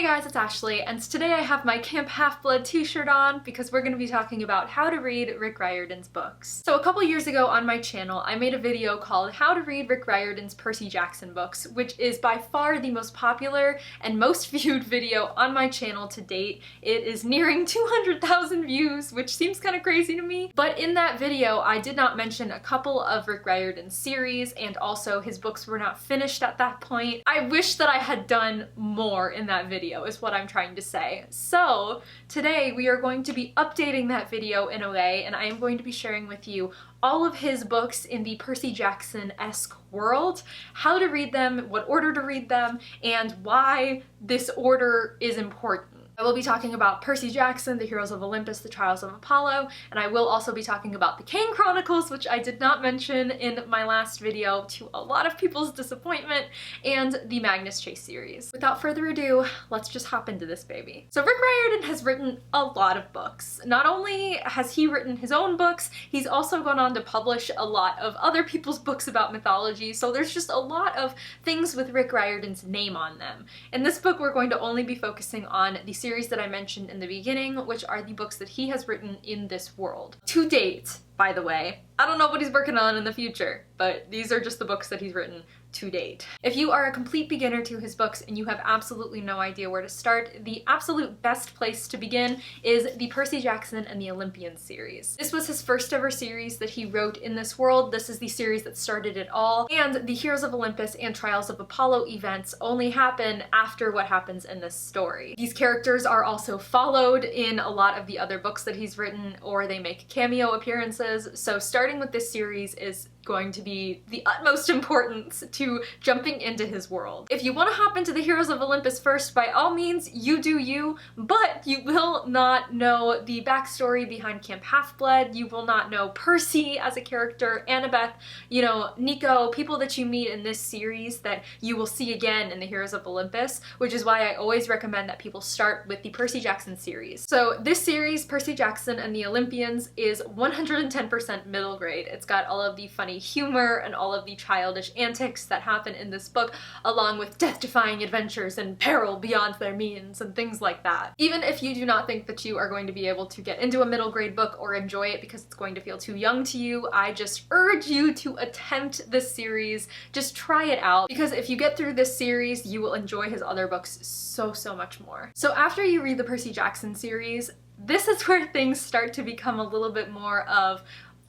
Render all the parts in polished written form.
guys, it's Ashley, and today I have my Camp Half-Blood t-shirt on because we're going to be talking about how to read Rick Riordan's books. So a couple years ago on my channel, I made a video called How to Read Rick Riordan's Percy Jackson books, which is by far the most popular and most viewed video on my channel to date. It is nearing 200,000 views, which seems kind of crazy to me. But in that video, I did not mention a couple of Rick Riordan's series, and also his books were not finished at that point. I wish that I had done more in that video is what I'm trying to say. So today we are going to be updating that video in a way, and I am going to be sharing with you all of his books in the Percy Jackson-esque world, how to read them, what order to read them, and why this order is important. I will be talking about Percy Jackson, The Heroes of Olympus, The Trials of Apollo, and I will also be talking about the King Chronicles, which I did not mention in my last video to a lot of people's disappointment, and the Magnus Chase series. Without further ado, let's just hop into this baby. So Rick Riordan has written a lot of books. Not only has he written his own books, he's also gone on to publish a lot of other people's books about mythology, so there's just a lot of things with Rick Riordan's name on them. In this book, we're going to only be focusing on the series that I mentioned in the beginning, which are the books that he has written in this world. To date, by the way, I don't know what he's working on in the future, but these are just the books that he's written to date. If you are a complete beginner to his books and you have absolutely no idea where to start, the absolute best place to begin is the Percy Jackson and the Olympians series. This was his first ever series that he wrote in this world. This is the series that started it all, and the Heroes of Olympus and Trials of Apollo events only happen after what happens in this story. These characters are also followed in a lot of the other books that he's written, or they make cameo appearances, so starting with this series is going to be the utmost importance to jumping into his world. If you want to hop into the Heroes of Olympus first, by all means, you do you, but you will not know the backstory behind Camp Half-Blood, you will not know Percy as a character, Annabeth, you know, Nico, people that you meet in this series that you will see again in the Heroes of Olympus, which is why I always recommend that people start with the Percy Jackson series. So this series, Percy Jackson and the Olympians, is 110% middle grade. It's got all of the funny humor and all of the childish antics that happen in this book, along with death-defying adventures and peril beyond their means and things like that. Even if you do not think that you are going to be able to get into a middle grade book or enjoy it because it's going to feel too young to you, I just urge you to attempt this series. Just try it out, because if you get through this series, you will enjoy his other books so much more. So after you read the Percy Jackson series, this is where things start to become a little bit more of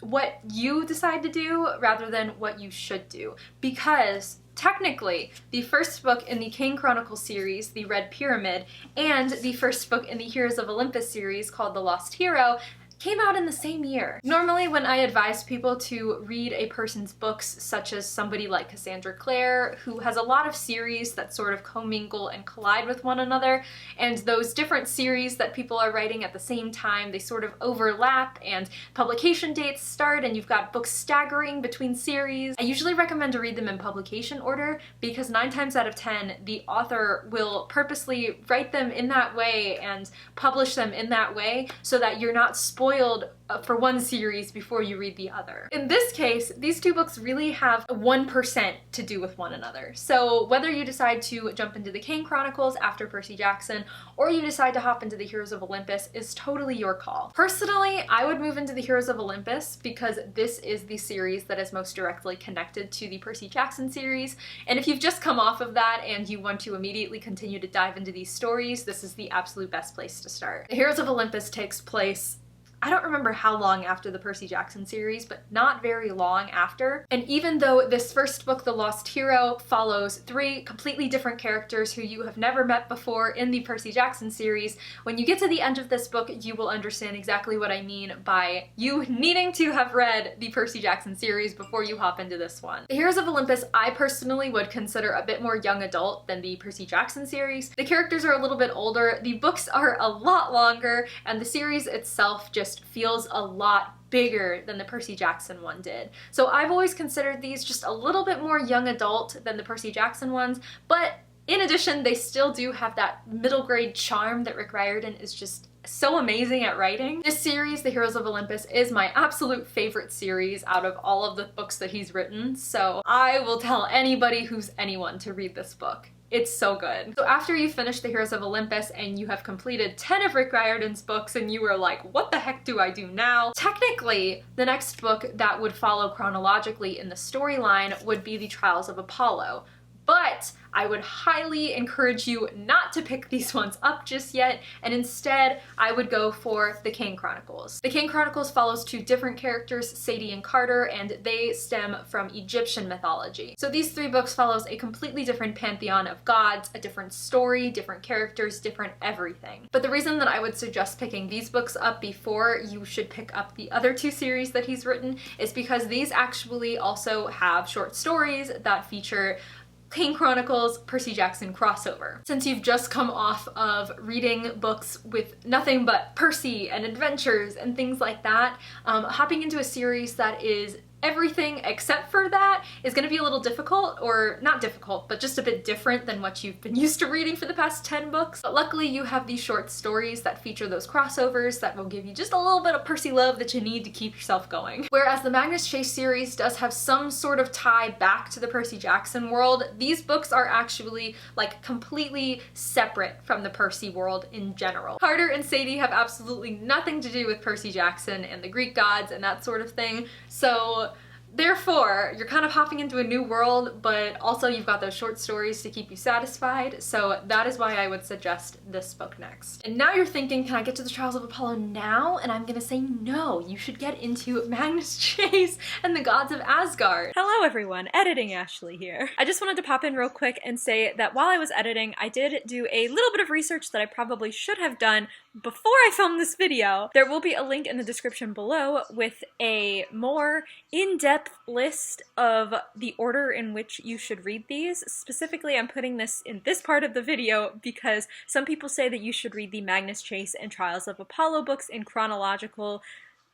what you decide to do rather than what you should do. Because technically, the first book in the King Chronicles series, The Red Pyramid, and the first book in the Heroes of Olympus series called The Lost Hero came out in the same year. Normally when I advise people to read a person's books, such as somebody like Cassandra Clare, who has a lot of series that sort of commingle and collide with one another, and those different series that people are writing at the same time, they sort of overlap and publication dates start and you've got books staggering between series. I usually recommend to read them in publication order because 9 times out of 10 the author will purposely write them in that way and publish them in that way so that you're not spoiled for one series before you read the other. In this case, these two books really have 1% to do with one another. So whether you decide to jump into the King Chronicles after Percy Jackson, or you decide to hop into the Heroes of Olympus, is totally your call. Personally, I would move into the Heroes of Olympus because this is the series that is most directly connected to the Percy Jackson series, and if you've just come off of that and you want to immediately continue to dive into these stories, this is the absolute best place to start. The Heroes of Olympus takes place, I don't remember how long after the Percy Jackson series, but not very long after. And even though this first book, The Lost Hero, follows 3 completely different characters who you have never met before in the Percy Jackson series, when you get to the end of this book, you will understand exactly what I mean by you needing to have read the Percy Jackson series before you hop into this one. The Heroes of Olympus, I personally would consider a bit more young adult than the Percy Jackson series. The characters are a little bit older, the books are a lot longer, and the series itself just feels a lot bigger than the Percy Jackson one did. So I've always considered these just a little bit more young adult than the Percy Jackson ones, but in addition, they still do have that middle grade charm that Rick Riordan is just so amazing at writing. This series, The Heroes of Olympus, is my absolute favorite series out of all of the books that he's written, so I will tell anybody who's anyone to read this book. It's so good. So after you finish The Heroes of Olympus and you have completed 10 of Rick Riordan's books and you were like, what the heck do I do now? Technically, the next book that would follow chronologically in the storyline would be The Trials of Apollo. But I would highly encourage you not to pick these ones up just yet, and instead I would go for the King Chronicles. The King Chronicles follows two different characters, Sadie and Carter, and they stem from Egyptian mythology. So these three books follows a completely different pantheon of gods, a different story, different characters, different everything. But the reason that I would suggest picking these books up before you should pick up the other two series that he's written is because these actually also have short stories that feature King Chronicles, Percy Jackson crossover. Since you've just come off of reading books with nothing but Percy and adventures and things like that, hopping into a series that is everything except for that is going to be a little difficult, or not difficult, but just a bit different than what you've been used to reading for the past 10 books. But luckily you have these short stories that feature those crossovers that will give you just a little bit of Percy love that you need to keep yourself going. Whereas the Magnus Chase series does have some sort of tie back to the Percy Jackson world, these books are actually like completely separate from the Percy world in general. Carter and Sadie have absolutely nothing to do with Percy Jackson and the Greek gods and that sort of thing, so therefore, you're kind of hopping into a new world, but also you've got those short stories to keep you satisfied, so that is why I would suggest this book next. And now you're thinking, can I get to the Trials of Apollo now? And I'm gonna say no, you should get into Magnus Chase and the Gods of Asgard. Hello everyone, Editing Ashley here. I just wanted to pop in real quick and say that while I was editing, I did do a little bit of research that I probably should have done before I filmed this video. There will be a link in the description below with a more in-depth list of the order in which you should read these. Specifically, I'm putting this in this part of the video because some people say that you should read the Magnus Chase and Trials of Apollo books in chronological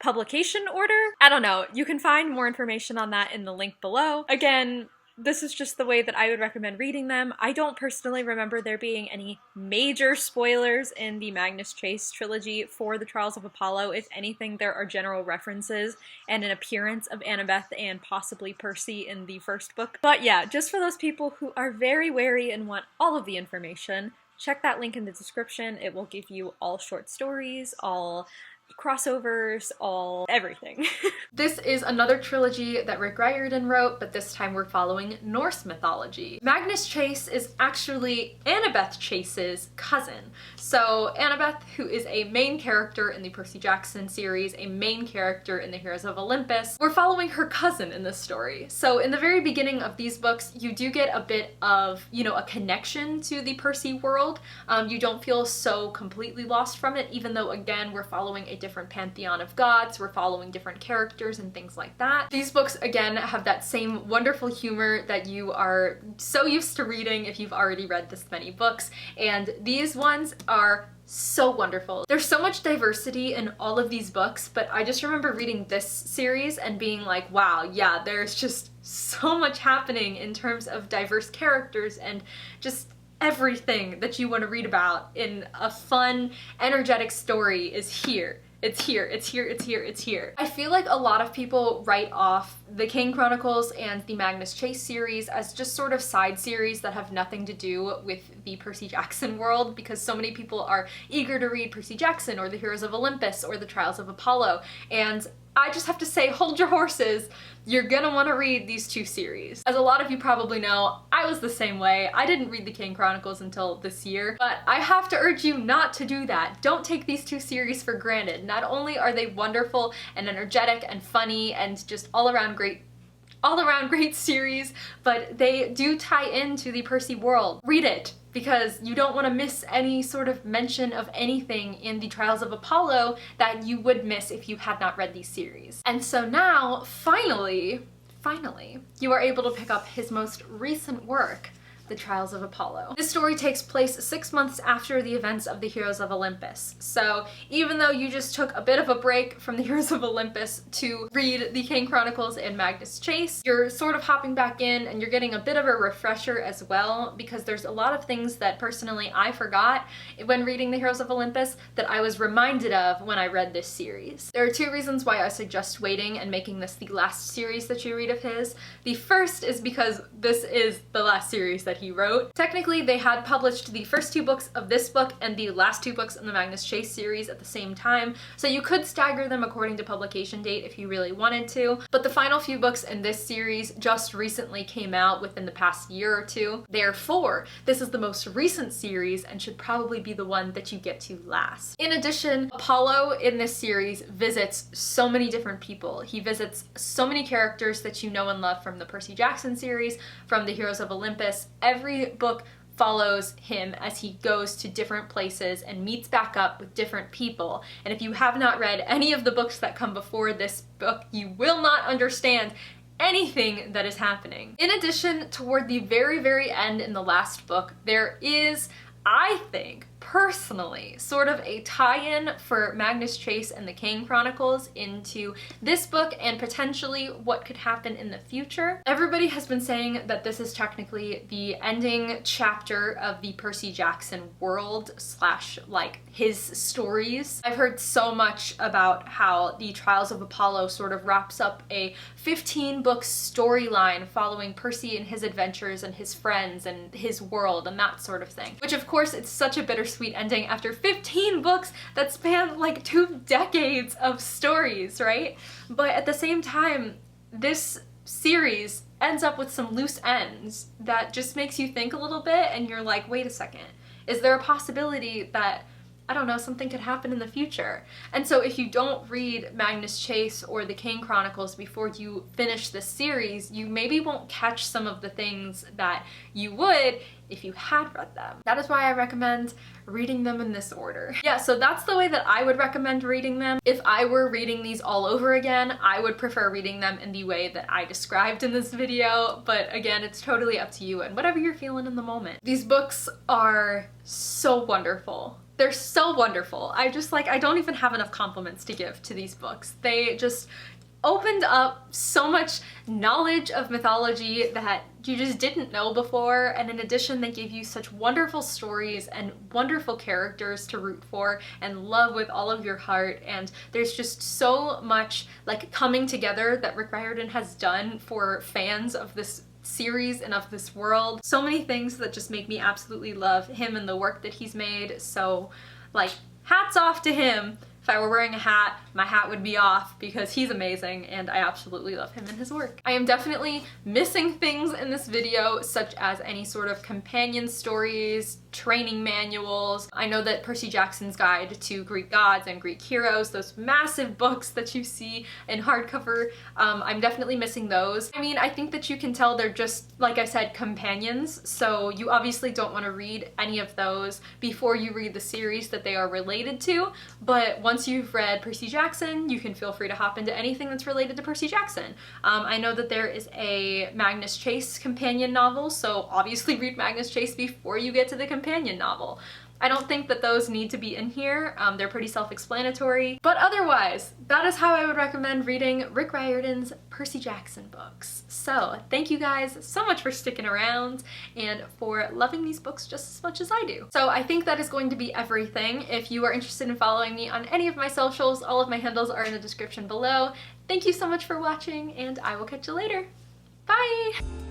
publication order. I don't know, you can find more information on that in the link below. Again, this is just the way that I would recommend reading them. I don't personally remember there being any major spoilers in the Magnus Chase trilogy for the Trials of Apollo. If anything, there are general references and an appearance of Annabeth and possibly Percy in the first book. But yeah, just for those people who are very wary and want all of the information, check that link in the description. It will give you all short stories, all crossovers, all everything. This is another trilogy that Rick Riordan wrote, but this time we're following Norse mythology. Magnus Chase is actually Annabeth Chase's cousin. So Annabeth, who is a main character in the Percy Jackson series, a main character in the Heroes of Olympus, we're following her cousin in this story. So in the very beginning of these books, you do get a bit of, you know, a connection to the Percy world. You don't feel so completely lost from it, even though again, we're following a different pantheon of gods, we're following different characters and things like that. These books, again, have that same wonderful humor that you are so used to reading if you've already read this many books, and these ones are so wonderful. There's so much diversity in all of these books, but I just remember reading this series and being like, wow, yeah, there's just so much happening in terms of diverse characters and just everything that you want to read about in a fun, energetic story is here. It's here, it's here, it's here, it's here. I feel like a lot of people write off the King Chronicles and the Magnus Chase series as just sort of side series that have nothing to do with the Percy Jackson world, because so many people are eager to read Percy Jackson or the Heroes of Olympus or the Trials of Apollo, and I just have to say, hold your horses. You're gonna want to read these two series. As a lot of you probably know, I was the same way. I didn't read the King Chronicles until this year, but I have to urge you not to do that. Don't take these two series for granted. Not only are they wonderful and energetic and funny and just all around great series, but they do tie into the Percy world. Read it, because you don't want to miss any sort of mention of anything in the Trials of Apollo that you would miss if you had not read these series. And so now, finally, you are able to pick up his most recent work, The Trials of Apollo. This story takes place 6 months after the events of the Heroes of Olympus. So even though you just took a bit of a break from the Heroes of Olympus to read the King Chronicles and Magnus Chase, you're sort of hopping back in and you're getting a bit of a refresher as well, because there's a lot of things that personally I forgot when reading the Heroes of Olympus that I was reminded of when I read this series. There are two reasons why I suggest waiting and making this the last series that you read of his. The first is because this is the last series that he wrote. Technically, they had published the first 2 books of this book and the last 2 books in the Magnus Chase series at the same time, so you could stagger them according to publication date if you really wanted to, but the final few books in this series just recently came out within the past year or 2. Therefore, this is the most recent series and should probably be the one that you get to last. In addition, Apollo in this series visits so many different people. He visits so many characters that you know and love from the Percy Jackson series, from the Heroes of Olympus. Every book follows him as he goes to different places and meets back up with different people. And if you have not read any of the books that come before this book, you will not understand anything that is happening. In addition, toward the very, very end in the last book, there is, I think, personally, sort of a tie-in for Magnus Chase and the King Chronicles into this book and potentially what could happen in the future. Everybody has been saying that this is technically the ending chapter of the Percy Jackson world slash like his stories. I've heard so much about how the Trials of Apollo sort of wraps up a 15-book storyline following Percy and his adventures and his friends and his world and that sort of thing. Which of course it's such a bittersweet ending after 15 books that span like 2 decades of stories, right? But at the same time, this series ends up with some loose ends that just makes you think a little bit and you're like, wait a second, is there a possibility that, I don't know, something could happen in the future? And so if you don't read Magnus Chase or the King Chronicles before you finish this series, you maybe won't catch some of the things that you would if you had read them. That is why I recommend reading them in this order. Yeah, so that's the way that I would recommend reading them. If I were reading these all over again, I would prefer reading them in the way that I described in this video, but again, it's totally up to you and whatever you're feeling in the moment. These books are so wonderful. They're so wonderful. I don't even have enough compliments to give to these books. They just opened up so much knowledge of mythology that you just didn't know before, and in addition they gave you such wonderful stories and wonderful characters to root for and love with all of your heart, and there's just so much like coming together that Rick Riordan has done for fans of this series and of this world. So many things that just make me absolutely love him and the work that he's made, so like hats off to him. If I were wearing a hat, my hat would be off because he's amazing and I absolutely love him and his work. I am definitely missing things in this video, such as any sort of companion stories, training manuals. I know that Percy Jackson's Guide to Greek Gods and Greek Heroes, those massive books that you see in hardcover, I'm definitely missing those. I mean, I think that you can tell they're just, like I said, companions, so you obviously don't want to read any of those before you read the series that they are related to, but once you've read Percy Jackson, you can feel free to hop into anything that's related to Percy Jackson. I know that there is a Magnus Chase companion novel, so obviously read Magnus Chase before you get to the companion novel. I don't think that those need to be in here. They're pretty self-explanatory. But otherwise, that is how I would recommend reading Rick Riordan's Percy Jackson books. So thank you guys so much for sticking around and for loving these books just as much as I do. So I think that is going to be everything. If you are interested in following me on any of my socials, all of my handles are in the description below. Thank you so much for watching, and I will catch you later. Bye!